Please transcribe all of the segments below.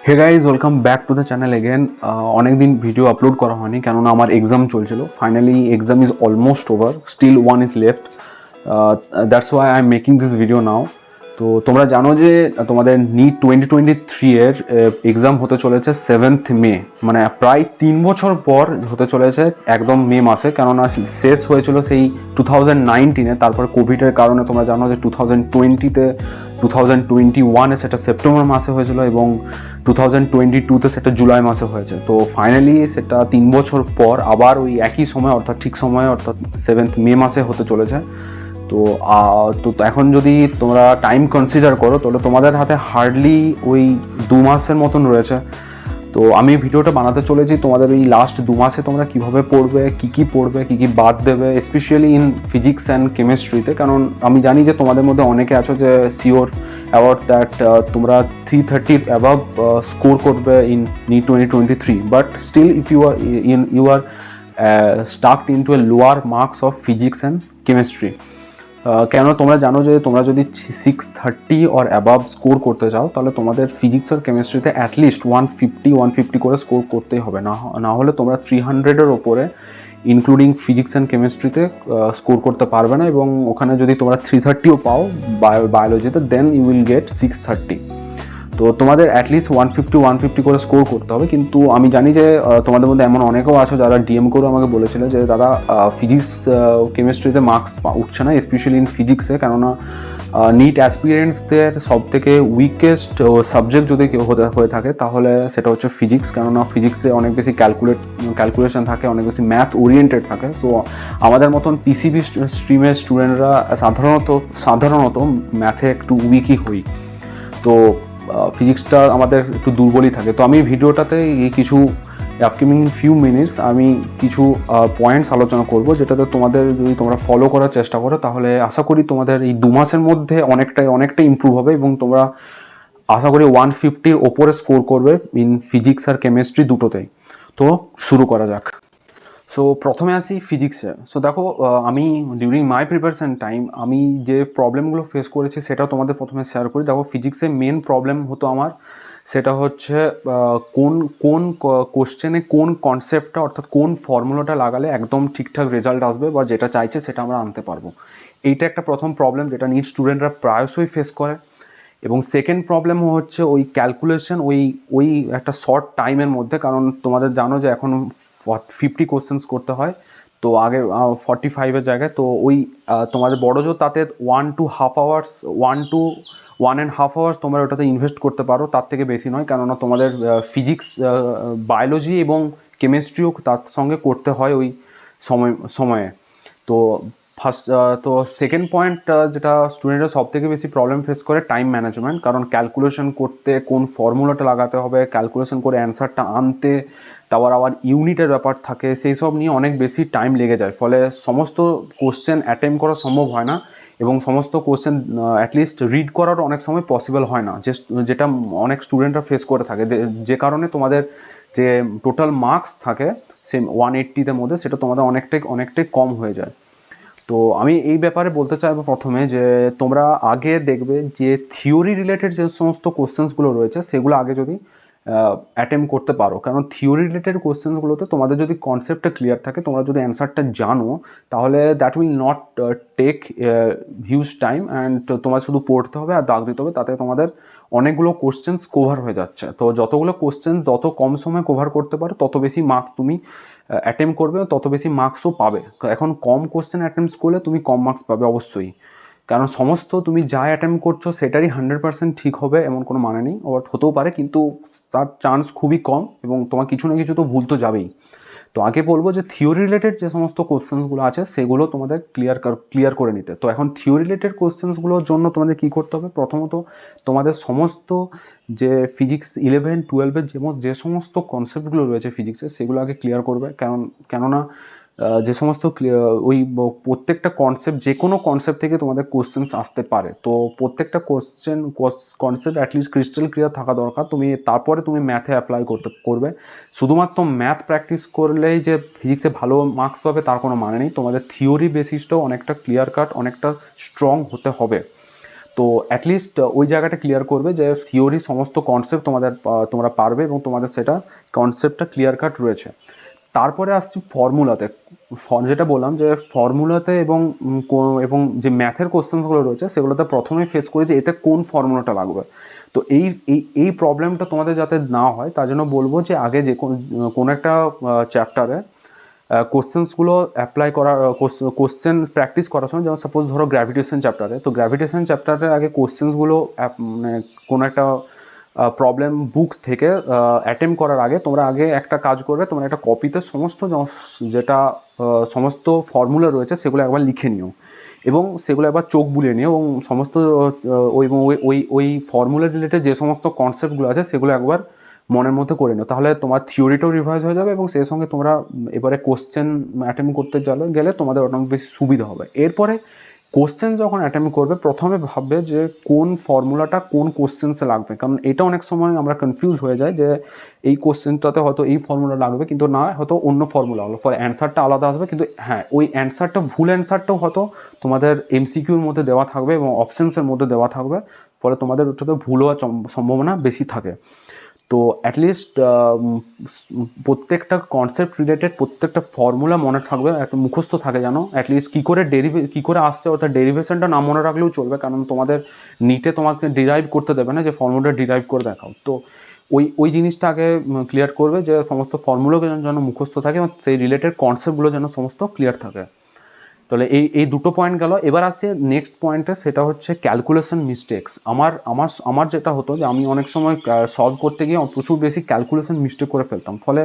Hey guys, welcome back to the channel again. অনেকদিন video upload করা হয়নি কেননা আমার এক্সাম চলছিল। Finally exam is almost over, still one is left. That's why I am making this video now. তো তোমরা জানো যে তোমাদের নিট 2023 এর এক্সাম হতে চলেছে 7th মে, মানে প্রায় 3 বছর পর হতে চলেছে একদম মে মাসে। কেননা শেষ হয়েছিল সেই 2019-এ, তারপর কোভিডের কারণে তোমরা জানো যে 2020-তে 2021-এ সেটা সেপ্টেম্বর মাসে হয়েছিল এবং 2022-তে সেটা জুলাই মাসে হয়েছে। তো ফাইনালি সেটা 3 বছর পর আবার ওই একই সময় অর্থাৎ ঠিক সময়ে অর্থাৎ 7th মে মাসে হতে চলেছে। তো তো এখন যদি তোমরা টাইম কনসিডার করো তাহলে তোমাদের হাতে হার্ডলি ওই 2 মাসের মতন রয়েছে। তো আমি ভিডিওটা বানাতে চলেছি তোমাদের এই লাস্ট 2 মাসে তোমরা কীভাবে পড়বে, কী পড়বে, কী বাদ দেবে, স্পেশালি ইন ফিজিক্স অ্যান্ড কেমিস্ট্রিতে। কারণ আমি জানি যে তোমাদের মধ্যে অনেকে আছো যে শিওর অ্যাবাউট দ্যাট তোমরা 330 অ্যাবাভ স্কোর করবে in NEET 2023, but still if you are stuck in to a lower marks of physics and chemistry. কেন তোমরা জানো যে তোমরা যদি 630 অর অ্যাবাভ স্কোর করতে চাও তাহলে তোমাদের ফিজিক্স আর কেমিস্ট্রিতে অ্যাটলিস্ট 150 করে স্কোর করতেই হবে, না হলে তোমরা 300-এর ওপরে ইনক্লুডিং ফিজিক্স অ্যান্ড কেমিস্ট্রিতে স্কোর করতে পারবে না। এবং ওখানে যদি তোমরা 330ও পাও বায়োলজিতে, দেন ইউ উইল গেট 630। তো তোমাদের অ্যাটলিস্ট 150 করে স্কোর করতে হবে। কিন্তু আমি জানি যে তোমাদের মধ্যে এমন অনেকেও আছো যারা ডিএম করেও আমাকে বলেছিল যে দাদা ফিজিক্স কেমিস্ট্রিতে মার্কস উঠছে না, স্পেশালি ইন ফিজিক্সে। কেননা নিট অ্যাসপিরেন্টসদের সব থেকে উইকেস্ট সাবজেক্ট যদি কেউ হয়ে থাকে তাহলে সেটা হচ্ছে ফিজিক্স। কেননা ফিজিক্সে অনেক বেশি ক্যালকুলেশন থাকে, অনেক বেশি ম্যাথ ওরিয়েন্টেড থাকে। সো আমাদের মতন পিসিবি স্ট্রিমের স্টুডেন্টরা সাধারণত ম্যাথে একটু উইকই হই। তো ফিজিক্সটা আমাদের একটু দুর্বলই থাকে। তো আমি ভিডিওটাতে এই কিছু আপকামিং ফিউ মিনিটস আমি কিছু পয়েন্টস আলোচনা করব, যেটাতে তোমাদের যদি তোমরা ফলো করার চেষ্টা করো তাহলে আশা করি তোমাদের এই 2 মাসের মধ্যে অনেকটাই ইম্প্রুভ হবে এবং তোমরা আশা করি 150-র ওপরে স্কোর করবে ইন ফিজিক্স আর কেমিস্ট্রি দুটোতেই। তো শুরু করা যাক। সো প্রথমে আসি ফিজিক্সে। সো দেখো, আমি ডিউরিং মাই প্রিপারেশন টাইম আমি যে প্রবলেমগুলো ফেস করেছি সেটাও তোমাদের প্রথমে শেয়ার করি। দেখো, ফিজিক্সে মেন প্রবলেম হতো আমার, সেটা হচ্ছে কোন কোন কোশ্চেনে কোন কনসেপ্টটা অর্থাৎ কোন ফর্মুলাটা লাগালে একদম ঠিকঠাক রেজাল্ট আসবে বা যেটা চাইছে সেটা আমরা আনতে পারবো। এইটা একটা প্রথম প্রবলেম যেটা নিট স্টুডেন্টরা প্রায়শই ফেস করে। এবং সেকেন্ড প্রবলেম হচ্ছে ওই ক্যালকুলেশন, ওই একটা শর্ট টাইমের মধ্যে। কারণ তোমাদের জানো যে এখন 50 কোশ্চেন্স করতে হয়, তো আগে 45-এর জায়গায়। তো ওই তোমাদের বড় জোর তাতে 1.5 আওয়ার্স 1.5 আওয়ার্স তোমরা ওটাতে ইনভেস্ট করতে পারো, তার থেকে বেশি নয়। কেননা তোমাদের ফিজিক্স, বায়োলজি এবং কেমিস্ট্রিও তার সঙ্গে করতে হয় ওই সময়ে। তো তো সেকেন্ড পয়েন্ট যেটা স্টুডেন্টরা সব থেকে বেশি প্রবলেম ফেস করে, টাইম ম্যানেজমেন্ট। কারণ ক্যালকুলেশন করতে কোন ফর্মুলাটা লাগাতে হবে, ক্যালকুলেশন করে অ্যান্সারটা আনতে, তারপর আবার ইউনিটের ব্যাপার থাকে, সেই সব নিয়ে অনেক বেশি টাইম লেগে যায়। ফলে সমস্ত কোশ্চেন অ্যাটেম্প করা সম্ভব হয় না এবং সমস্ত কোশ্চেন অ্যাটলিস্ট রিড করার অনেক সময় পসিবল হয় না, যেটা অনেক স্টুডেন্টরা ফেস করে থাকে। যে কারণে তোমাদের যে টোটাল মার্কস থাকে সে 180-র মধ্যে, সেটা তোমাদের অনেকটাই কম হয়ে যায়। তো আমি এই ব্যাপারে বলতে চাইবো প্রথমে যে তোমরা আগে দেখবে যে থিওরি রিলেটেড যে সমস্ত কোশ্চেন্সগুলো রয়েছে সেগুলো আগে যদি অ্যাটেম্প করতে পারো। কারণ থিওরি রিলেটেড কোশ্চেন্সগুলোতে তোমাদের যদি কনসেপ্টটা ক্লিয়ার থাকে, তোমরা যদি অ্যান্সারটা জানো, তাহলে that will not take huge time and তোমার শুধু পড়তে হবে আর দাগ দিতে হবে, তাতে তোমাদের অনেকগুলো কোশ্চেন্স কভার হয়ে যাচ্ছে। তো যতগুলো কোশ্চেন যত কম সময়ে কভার করতে পারো তত বেশি মার্কস তুমি অ্যাটেম্প করবে, তত বেশি মার্কসও পাবে। এখন কম কোশ্চেন অ্যাটেম্পস করলে তুমি কম মার্কস পাবে অবশ্যই, কারণ সমস্ত তুমি যা অ্যাটেম্প করছো সেটারই 100% ঠিক হবে এমন কোনো মানে নেই। হতেও পারে, কিন্তু তার চান্স খুবই কম এবং তোমার কিছু না কিছু তো ভুল তো যাবেই। তো আগে বলবো যে থিওরি রিলেটেড যে সমস্ত কোশ্চেন্সগুলো আছে সেগুলো তোমাদের ক্লিয়ার করে নিতে। তো এখন থিওরি রিলেটেড কোশ্চেন্সগুলোর জন্য তোমাদের কী করতে হবে, প্রথমত তোমাদের সমস্ত যে ফিজিক্স 11-12-এর যে সমস্ত কনসেপ্টগুলো রয়েছে ফিজিক্সের, সেগুলো আগে ক্লিয়ার করবে। কেননা যে সমস্ত ওই প্রত্যেকটা কনসেপ্ট, যে কোনো কনসেপ্ট থেকে তোমাদের কোশ্চেন্স আসতে পারে। তো প্রত্যেকটা কনসেপ্ট অ্যাটলিস্ট ক্রিস্টাল ক্লিয়ার থাকা দরকার। তারপরে তুমি ম্যাথে অ্যাপ্লাই করবে। শুধুমাত্র ম্যাথ প্র্যাকটিস করলেই যে ফিজিক্সে ভালো মার্কস পাবে তার কোনো মানে নেই। তোমাদের থিওরি বেসিসটাও অনেকটা ক্লিয়ার কাট, অনেকটা স্ট্রং হতে হবে। তো অ্যাটলিস্ট ওই জায়গাটা ক্লিয়ার করবে যে থিওরি সমস্ত কনসেপ্ট তোমরা পারবে এবং তোমাদের সেটা কনসেপ্টটা ক্লিয়ার কাট রয়েছে। তারপরে আসছি ফর্মুলাতে। যেটা বললাম যে ফর্মুলাতে এবং যে ম্যাথের কোশ্চেন্সগুলো রয়েছে সেগুলোতে প্রথমেই ফেস করি যে এতে কোন ফর্মুলাটা লাগবে। তো এই প্রবলেমটা তোমাদের যাতে না হয় তার জন্য বলবো যে আগে যে কোনো একটা চ্যাপ্টারে কোশ্চেন্সগুলো অ্যাপ্লাই করা, কোশ্চেন প্র্যাকটিস করার সময়, যেমন সাপোজ ধরো গ্র্যাভিটেশন চ্যাপ্টারে, তো গ্র্যাভিটেশন চ্যাপ্টারে আগে কোশ্চেন্সগুলো মানে কোনো একটা প্রবলেম বুকস থেকে অ্যাটেম্প করার আগে তোমরা আগে একটা কাজ করবে, তোমরা একটা কপিতে সমস্ত ফর্মুলা রয়েছে সেগুলো একবার লিখে নিও এবং সেগুলো একবার চোখ বুলিয়ে নিও এবং সমস্ত ওই ফর্মুলা রিলেটেড যে সমস্ত কনসেপ্টগুলো আছে সেগুলো একবার মনের মধ্যে করে নিও। তাহলে তোমার থিওরিটাও রিভাইজ হয়ে যাবে এবং সেই সঙ্গে তোমরা এবারে কোশ্চেন অ্যাটেম্প করতে গেলে তোমাদের অনেক বেশি সুবিধা হবে। এরপরে কোশ্চেন যখন অ্যাটেম্প করবে প্রথমে ভাববে যে কোন ফর্মুলাটা কোন কোশ্চেন্সে লাগবে, কারণ এটা অনেক সময় আমরা কনফিউজ হয়ে যায় যে এই কোশ্চেনটাতে হয়তো এই ফর্মুলা লাগবে কিন্তু না, হয়তো অন্য ফর্মুলা হলো, ফলে অ্যান্সারটা আলাদা আসবে। কিন্তু হ্যাঁ, ওই অ্যান্সারটা ভুল অ্যান্সারটাও হয়তো তোমাদের এমসিকিউর মধ্যে দেওয়া থাকবে এবং অপশানসের মধ্যে দেওয়া থাকবে, ফলে তোমাদের ওটাতে ভুল হওয়ার সম্ভাবনা বেশি থাকে। তো অ্যাটলিস্ট প্রত্যেকটা কনসেপ্ট রিলেটেড প্রত্যেকটা ফর্মুলা মনে থাকবে, একটা মুখস্থ থাকে যেন, অ্যাটলিস্ট কী করে আসছে অর্থাৎ ডেরিভেশনটা না মনে রাখলেও চলবে, কারণ তোমাদের নিটে তোমাকে ডিরাইভ করতে দেবে না যে ফর্মুলাটা ডিরাইভ করে দেখাও। তো ওই জিনিসটা আগে ক্লিয়ার করবে যে সমস্ত ফর্মুলাগুলো যেন মুখস্থ থাকে এবং সেই রিলেটেড কনসেপ্টগুলো যেন সমস্ত ক্লিয়ার থাকে। তাহলে এই দুটো পয়েন্ট গেল। এবার আসছে নেক্সট পয়েন্টে, সেটা হচ্ছে ক্যালকুলেশন মিস্টেক্স। আমার যেটা হতো যে আমি অনেক সময় সলভ করতে গিয়ে প্রচুর বেশি ক্যালকুলেশন মিস্টেক করে ফেলতাম, ফলে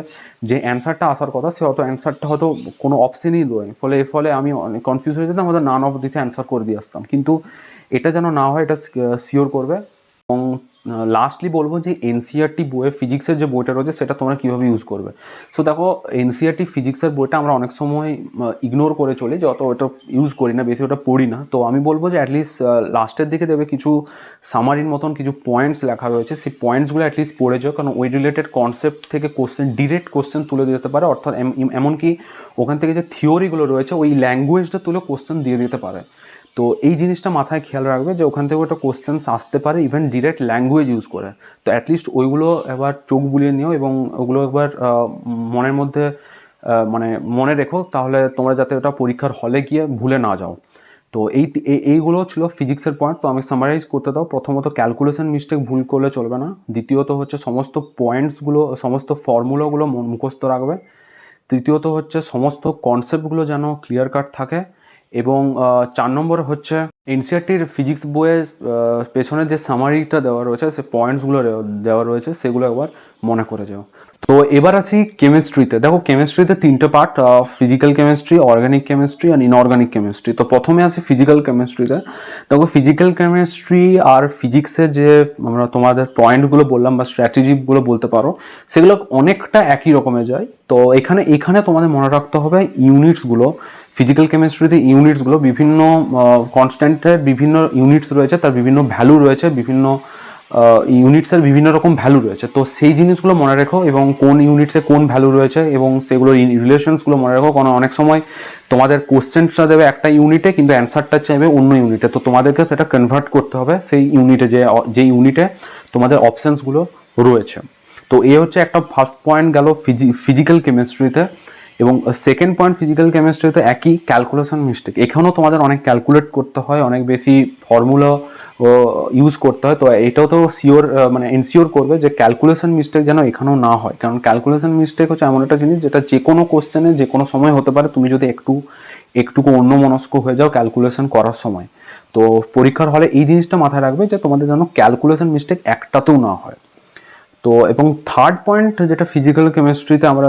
যে অ্যান্সারটা আসার কথা সে হয়তো অ্যান্সারটা হয়তো কোনো অপশনই রয়ে, ফলে আমি অনেক কনফিউজ হয়ে যেতাম, হয়তো নান অফ দিসে অ্যান্সার করে দিয়ে আসতাম। কিন্তু এটা যেন না হয় এটা শিওর করবে। এবং লাস্টলি বলবো যে এনসিআরটি বইয়ে ফিজিক্সের যে বইটা রয়েছে সেটা তোমরা কীভাবে ইউজ করবে। সো দেখো, এনসিআরটি ফিজিক্সের বইটা আমরা অনেক সময় ইগনোর করে চলি, যত ওটা ইউজ করি না, বেশি ওটা পড়ি না। তো আমি বলবো যে অ্যাটলিস্ট লাস্টের দিকে দেবে কিছু সামারির মতন কিছু পয়েন্টস লেখা রয়েছে, সেই পয়েন্টসগুলো অ্যাটলিস্ট পড়ে যাও, কারণ ওই রিলেটেড কনসেপ্ট থেকে ডিরেক্ট কোশ্চেন তুলে দিতে পারে, অর্থাৎ এমনকি ওখান থেকে যে থিওরিগুলো রয়েছে ওই ল্যাঙ্গুয়েজটা তুলে কোশ্চেন দিয়ে দিতে পারে। তো এই জিনিসটা মাথায় খেয়াল রাখবে যে ওখান থেকে একটা কোশ্চেন্স আসতে পারে ইভেন ডিরেক্ট ল্যাঙ্গুয়েজ ইউজ করে। তো অ্যাটলিস্ট ওইগুলো একবার চোখ বুলিয়ে নিও এবং ওগুলো একবার মনের মধ্যে মনে রেখো, তাহলে তোমরা যাতে ওটা পরীক্ষার হলে গিয়ে ভুলে না যাও। তো এইগুলো ছিল ফিজিক্সের পয়েন্ট। তো আমি সামারাইজ করতে দাও। প্রথমত ক্যালকুলেশন মিস্টেক ভুল করলে চলবে না। দ্বিতীয়ত হচ্ছে সমস্ত পয়েন্টসগুলো, সমস্ত ফর্মুলাগুলো মুখস্থ রাখবে। তৃতীয়ত হচ্ছে সমস্ত কনসেপ্টগুলো যেন ক্লিয়ার কাট থাকে। এবং 4 নম্বর হচ্ছে এনসিআরটির ফিজিক্স বইয়ের পেছনে যে সামারিটা দেওয়া রয়েছে, সে পয়েন্টসগুলো দেওয়া রয়েছে, সেগুলো একবার মনে করে যাও। তো এবার আসি কেমিস্ট্রিতে। দেখো, কেমিস্ট্রিতে 3টে part, physical chemistry, organic chemistry আর ইনঅর্গানিক কেমিস্ট্রি। তো প্রথমে আসি ফিজিক্যাল কেমিস্ট্রিতে। দেখো, ফিজিক্যাল কেমিস্ট্রি আর ফিজিক্সের যে আমরা তোমাদের পয়েন্টগুলো বললাম বা স্ট্র্যাটেজিগুলো বলতে পারো, সেগুলো অনেকটা একই রকমের যায়। তো এখানে তোমাদের মনে রাখতে হবে ইউনিটসগুলো। ফিজিক্যাল কেমিস্ট্রিতে ইউনিটসগুলো বিভিন্ন কনস্ট্যান্টের বিভিন্ন ইউনিটস রয়েছে, তার বিভিন্ন ভ্যালু রয়েছে, বিভিন্ন ইউনিটসের বিভিন্ন রকম ভ্যালু রয়েছে। তো সেই জিনিসগুলো মনে রেখো এবং কোন ইউনিটসে কোন ভ্যালু রয়েছে এবং সেগুলোর রিলেশনসগুলো মনে রাখো, কারণ অনেক সময় তোমাদের কোশ্চেনটা দেবে একটা ইউনিটে কিন্তু অ্যান্সারটা চাইবে অন্য ইউনিটে। তো তোমাদেরকে সেটা কনভার্ট করতে হবে সেই ইউনিটে, যে ইউনিটে তোমাদের অপশানসগুলো রয়েছে। তো এই হচ্ছে একটা ফার্স্ট পয়েন্ট গেল ফিজিক্যাল কেমিস্ট্রিতে। এবং সেকেন্ড পয়েন্ট ফিজিক্যাল কেমিস্ট্রিতে একই, ক্যালকুলেশন মিস্টেক। এখানেও তোমাদের অনেক ক্যালকুলেট করতে হয়, অনেক বেশি ফর্মুলা ইউজ করতে হয়। তো এটাও তো এনশিওর করবে যে ক্যালকুলেশন মিস্টেক যেন এখানেও না হয়, কারণ ক্যালকুলেশন মিস্টেক হচ্ছে এমন একটা জিনিস যেটা যে কোনো কোশ্চেনে যে কোনো সময় হতে পারে, তুমি যদি একটুকু অন্যমনস্ক হয়ে যাও ক্যালকুলেশন করার সময়। তো পরীক্ষার হলে এই জিনিসটা মাথায় রাখবে যে তোমাদের যেন ক্যালকুলেশন মিস্টেক একটাতেও না হয়। তো এবং থার্ড পয়েন্ট যেটা ফিজিক্যাল কেমিস্ট্রিতে আমরা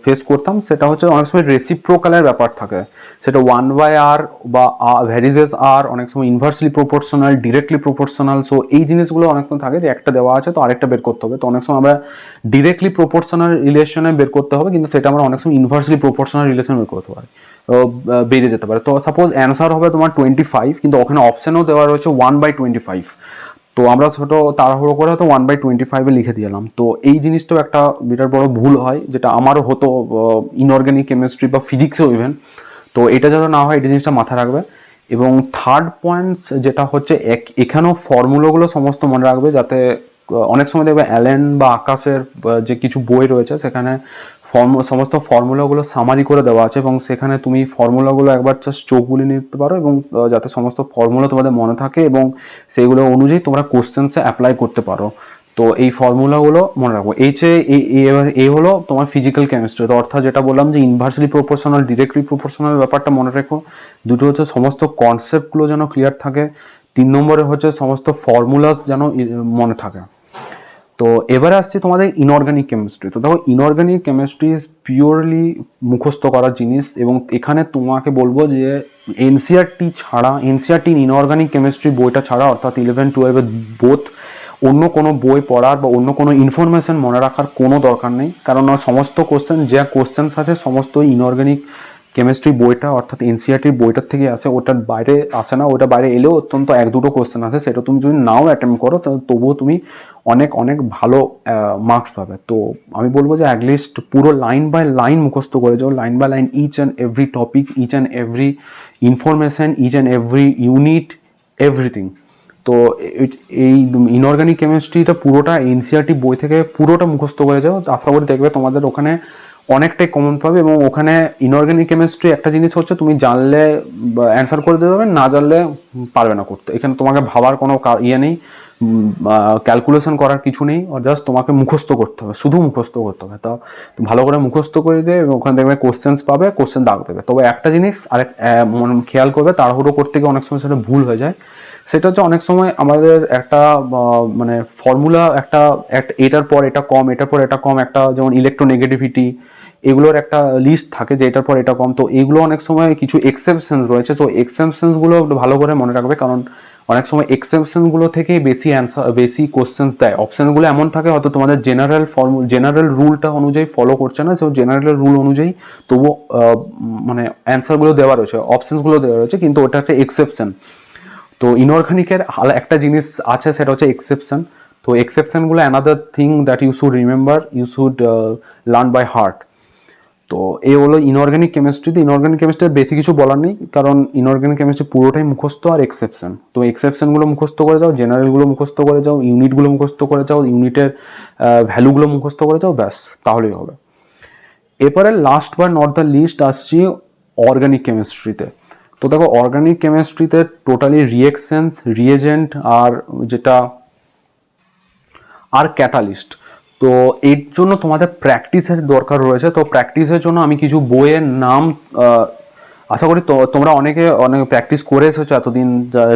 ফেস করতাম, সেটা হচ্ছে অনেক সময় রেসিপ্রোকালের ব্যাপার থাকে, সেটা 1/r বা ভ্যারিজেস আর, অনেক সময় inversely proportional, directly proportional. So এই জিনিসগুলো অনেক সময় থাকে যে একটা দেওয়া আছে তো আরেকটা বের করতে হবে। তো অনেক সময় আমরা ডিরেক্টলি প্রপোর্শনাল রিলেশনে বের করতে হবে, কিন্তু সেটা আমরা অনেক সময় ইনভার্সলি প্রপোর্শনাল রিলেশন বের করতে পারি, বেড়ে যেতে পারে। তো সাপোজ অ্যান্সার হবে তোমার 25, কিন্তু ওখানে অপশানও দেওয়া রয়েছে 1/25। তো আমরা ছোটো তাড়াহুড়ো করে হয়তো 1/25 লিখে দিলাম। তো এই জিনিসটাও একটা বিরাট বড় ভুল হয়, যেটা আমারও হতো ইনঅর্গানিক কেমিস্ট্রি বা ফিজিক্সেও ইভেন। তো এটা যাতে না হয় এই জিনিসটা মাথায় রাখবে। এবং থার্ড পয়েন্টস যেটা হচ্ছে এখানেও ফর্মুলাগুলো সমস্ত মনে রাখবে, যাতে অনেক সময় দেখবে অ্যালেন বা আকাশের যে কিছু বই রয়েছে সেখানে সমস্ত ফর্মুলাগুলো সামারি করে দেওয়া আছে, এবং সেখানে তুমি ফর্মুলাগুলো একবার জাস্ট চোখ বুলিয়ে নিতে পারো, এবং যাতে সমস্ত ফর্মুলা তোমাদের মনে থাকে এবং সেইগুলো অনুযায়ী তোমরা কোশ্চেন্সে অ্যাপ্লাই করতে পারো। তো এই ফর্মুলাগুলো মনে রাখবো। এবার এ হলো তোমার ফিজিক্যাল কেমিস্ট্রি, তো অর্থাৎ যেটা বললাম যে ইনভার্সলি প্রপোর্শনাল, ডিরেক্টলি প্রপোর্শনাল ব্যাপারটা মনে রেখো। দুটো হচ্ছে সমস্ত কনসেপ্টগুলো যেন ক্লিয়ার থাকে। 3 নম্বরে হচ্ছে সমস্ত ফর্মুলাস যেন মনে থাকে। তো এবারে আসছি তোমাদের ইনঅর্গানিক কেমিস্ট্রি। তো দেখো, ইনঅর্গানিক কেমিস্ট্রি ইজ পিওরলি মুখস্থ করার জিনিস, এবং এখানে তোমাকে বলবো যে এনসিআরটি ছাড়া, এনসিআরটি ইনঅর্গানিক কেমিস্ট্রি বইটা ছাড়া, অর্থাৎ 11-12 বোথ, অন্য কোনো বই পড়ার বা অন্য কোনো ইনফরমেশন মনে রাখার কোনো দরকার নেই। কারণ সমস্ত কোশ্চেন, যা কোশ্চেন্স আছে সমস্ত ইনঅর্গানিক কেমিস্ট্রি বইটা অর্থাৎ এনসিআরটির বইটার থেকে আসে, ওটার বাইরে আসে না। ওটা বাইরে এলেও অত্যন্ত 1-2টো কোশ্চেন আসে, সেটা তুমি যদি নাও অ্যাটেম্প করো তবুও তুমি অনেক অনেক ভালো মার্কস পাবে। তো আমি বলবো যে অ্যাটলিস্ট পুরো লাইন বাই লাইন মুখস্থ করে যাও, line by line, each and every topic, each and every information, each and every unit, everything. তো এই ইনঅর্গানিক কেমিস্ট্রিটা পুরোটা এনসিআরটি বই থেকে পুরোটা মুখস্থ করে যাও, আশা করি দেখবে তোমাদের ওখানে অনেকটাই কমন পাবে। এবং ওখানে ইনঅর্গানিক কেমিস্ট্রি একটা জিনিস হচ্ছে, তুমি জানলে অ্যান্সার করে দিতে পারবে, না জানলে পারবে না করতে। এখানে তোমাকে ভাবার কোনো ইয়ে নেই, ক্যালকুলেশন করার কিছু নেই, জাস্ট তোমাকে মুখস্থ করতে হবে, শুধু মুখস্থ করতে হবে। তা ভালো করে মুখস্থ করে দিয়ে এবং ওখানে দেখবে কোশ্চেন্স পাবে, কোশ্চেন দাগ দেবে। তবে একটা জিনিস আরেক খেয়াল করবে, তাড়াহুড়ো করতে গিয়ে অনেক সময় সেটা ভুল হয়ে যায়। সেটা হচ্ছে অনেক সময় আমাদের একটা মানে ফর্মুলা, একটা এটার পর এটা কম, এটার পর এটা কম, একটা যেমন ইলেকট্রোনেগেটিভিটি, এগুলোর একটা লিস্ট থাকে যে এটার পর এটা কম। তো এগুলো অনেক সময় কিছু এক্সেপশনস রয়েছে, তো এক্সেপশনসগুলো ভালো করে মনে রাখবে, কারণ অনেক সময় এক্সেপশনগুলো থেকেই বেশি অ্যান্সার, বেশি কোশ্চেন্স দেয়। অপশনগুলো এমন থাকে হয়তো তোমাদের জেনারেল রুলটা অনুযায়ী ফলো করছে না, সো জেনারেল রুল অনুযায়ী তবুও মানে অ্যান্সারগুলো দেওয়া রয়েছে, অপশনসগুলো দেওয়া রয়েছে, কিন্তু ওটা হচ্ছে এক্সেপশন। তো ইনঅর্গানিকের একটা জিনিস আছে, সেটা হচ্ছে এক্সেপশন। তো এক্সেপশনগুলো another thing that you should remember, you should learn by heart. তো এই হলো ইনঅর্গানিক কেমিস্ট্রিতে। ইনঅর্গানিক কেমিস্ট্রির বেশি কিছু বলার নেই, কারণ ইনঅর্গানিক কেমিস্ট্রি পুরোটাই মুখস্থ আর এক্সেপশন। তো এক্সেপশনগুলো মুখস্থ করে যাও, জেনারেলগুলো মুখস্থ করে যাও, ইউনিটগুলো মুখস্থ করে যাও, ইউনিটের ভ্যালুগুলো মুখস্থ করে যাও, ব্যাস তাহলেই হবে। এরপরে last but not the least আসছি অর্গানিক কেমিস্ট্রিতে। তো দেখো, অর্গানিক কেমিস্ট্রিতে টোটালি রিয়েকশনস, রিয়েজেন্ট আর যেটা আর ক্যাটালিস্ট। তো এর জন্য তোমাদের প্র্যাকটিসের দরকার রয়েছে। তো প্র্যাকটিসের জন্য আমি কিছু বইয়ের নাম আশা করি তোমরা অনেক প্র্যাকটিস করে এসেছো এতদিন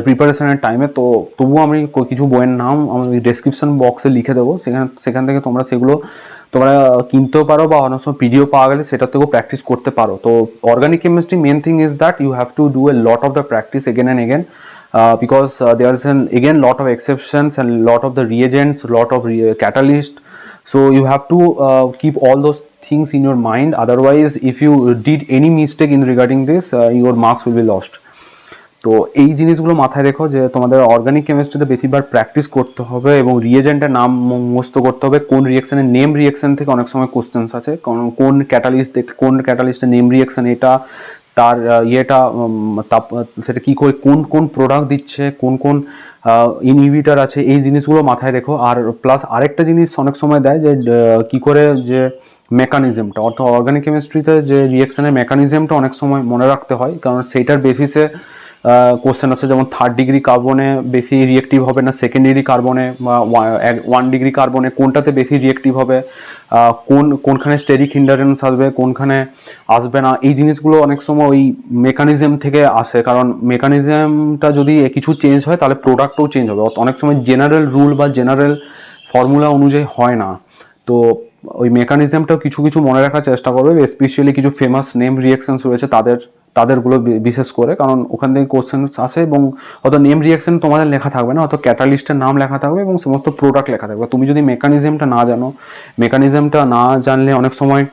প্রিপারেশনের টাইমে। তো তবুও আমি কিছু বইয়ের নাম আমি ডেসক্রিপশন বক্সে লিখে দেবো, সেখান থেকে তোমরা সেগুলো তোমরা কিনতেও পারো, বা অনেক সময় পিডিও পাওয়া গেলে সেটা থেকেও প্র্যাকটিস করতে পারো। তো organic chemistry main thing is that you have to do a lot of the practice again and again, because there is again lot of exceptions and lot of the reagents, lot of catalyst. So you have to keep all those things in your mind, otherwise if you did any mistake in regarding this, your marks will be lost. তো এই জিনিসগুলো মাথায় রেখো যে তোমাদের organic কেমিস্ট্রিতে বেশিবার practice করতে হবে, এবং রিয়েজেন্টের নাম মুখস্থ করতে হবে। কোন রিয়েকশনের নেম রিয়েকশন থেকে অনেক সময় কোশ্চেন্স আছে, কোন ক্যাটালিস্টের নেম রিয়েকশন, এটা তার ইয়েটা সেটা কী করে, কোন প্রোডাক্ট দিচ্ছে, কোন ইনহিবিটার আছে, এই জিনিসগুলো মাথায় রেখো। আর প্লাস আরেকটা জিনিস অনেক সময় দেয় যে কী করে যে মেকানিজমটা, অর্থাৎ অর্গানিক কেমিস্ট্রিতে যে রিয়েকশনের মেকানিজমটা অনেক সময় মনে রাখতে হয়, কারণ সেইটার বেসিসে কোশ্চেন আছে। যেমন 3rd ডিগ্রি কার্বনে বেশি রিয়েক্টিভ হবে না 2nd ডিগ্রি কার্বনে, বা 1 ডিগ্রি কার্বনে কোনটাতে বেশি রিয়েক্টিভ হবে, কোনখানে স্টেরিক হিন্ডারেন্স আসবে, কোনখানে আসবে না। এই জিনিসগুলো অনেক সময় ওই মেকানিজম থেকে আসে, কারণ মেকানিজমটা যদি কিছু চেঞ্জ হয় তাহলে প্রোডাক্টও চেঞ্জ হবে। অনেক সময় জেনারেল রুল বা জেনারেল ফর্মুলা অনুযায়ী হয় না। তো ওই মেকানিজমটাও কিছু মনে রাখার চেষ্টা করবে, স্পেশালি কিছু ফেমাস নেম রিয়েকশনস রয়েছে তাদেরগুলো বিশেষ করে, কারণ ওখান থেকে কোশ্চেন আসে। এবং হয়তো নেম রিয়েকশন তোমাদের লেখা থাকবে না, হয়তো ক্যাটালিস্টের নাম লেখা থাকবে এবং সমস্ত প্রোডাক্ট লেখা থাকবে। তুমি যদি মেকানিজমটা না জানলে অনেক সময়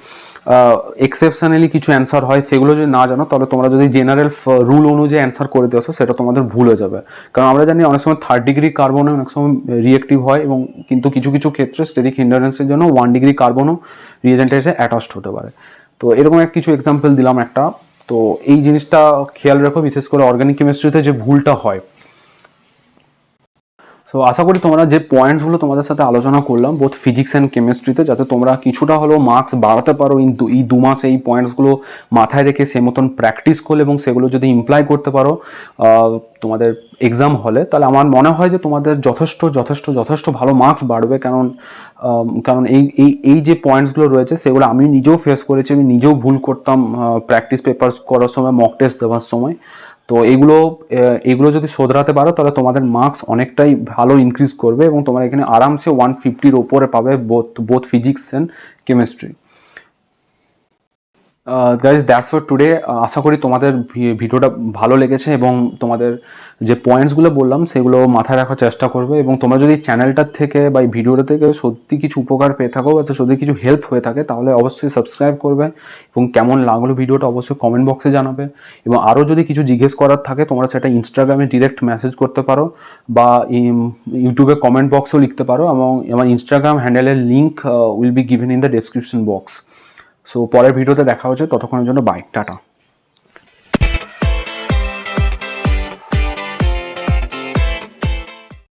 এক্সেপশনালি কিছু অ্যান্সার হয়, সেগুলো যদি না জানো তাহলে তোমরা যদি জেনারেল রুল অনুযায়ী অ্যান্সার করে দিও সেটা তোমাদের ভুল হয়ে যাবে। কারণ আমরা জানি অনেক সময় 3rd ডিগ্রি কার্বনে অনেক সময় রিয়েক্টিভ হয়, এবং কিন্তু কিছু ক্ষেত্রে স্টেরিক হিন্ডারেন্সের জন্য 1 ডিগ্রি কার্বনও রিয়েজেন্টে এসে অ্যাটাচড হতে পারে। তো এরকম কিছু এক্সাম্পল দিলাম একটা। তো এই জিনিসটা খেয়াল রাখো, বিশেষ করে অর্গানিক কেমিস্ট্রিতে যে ভুলটা হয়। সো আশা করি তোমরা যে পয়েন্টসগুলো তোমাদের সাথে আলোচনা করলাম বোথ ফিজিক্স অ্যান্ড কেমিস্ট্রিতে, যাতে তোমরা কিছুটা হলেও মার্কস বাড়াতে পারো এই 2 মাস এই পয়েন্টসগুলো মাথায় রেখে সে মতন প্র্যাকটিস করলে এবং সেগুলো যদি ইমপ্লাই করতে পারো তোমাদের এক্সাম হলে, তাহলে আমার মনে হয় যে তোমাদের যথেষ্ট যথেষ্ট যথেষ্ট ভালো মার্কস বাড়বে। কারণ এই যে পয়েন্টসগুলো রয়েছে সেগুলো আমি নিজেও ফেস করেছি, আমি নিজেও ভুল করতাম প্র্যাকটিস পেপারস করার সময়, মক টেস্ট দেওয়ার সময়। তো এগুলো যদি শোধরাতে পারো তাহলে তোমাদের মার্কস অনেকটাই ভালো ইনক্রিজ করবে এবং তোমরা এখানে আরামসে 150-র ওপরে পাবে both physics and chemistry. Guys that's for today. আশা করি তোমাদের ভিডিওটা ভালো লেগেছে এবং তোমাদের যে পয়েন্টসগুলো বললাম সেগুলো মাথায় রাখার চেষ্টা করবে। এবং তোমরা যদি চ্যানেলটার থেকে বা এই ভিডিওটা থেকে সত্যি কিছু উপকার পেয়ে থাকো বা সত্যি কিছু হেল্প হয়ে থাকে তাহলে অবশ্যই সাবস্ক্রাইব করবে এবং কেমন লাগলো ভিডিওটা অবশ্যই কমেন্ট বক্সে জানাবে। এবং আরও যদি কিছু জিজ্ঞেস করার থাকে তোমরা সেটা ইনস্টাগ্রামে ডিরেক্ট মেসেজ করতে পারো বা ইউটিউবে কমেন্ট বক্সেও লিখতে পারো, এবং আমার ইনস্টাগ্রাম হ্যান্ডেলের link will be given in the description box. So পরের ভিডিওতে দেখা হচ্ছে, ততক্ষণের জন্য বাই, টাটা।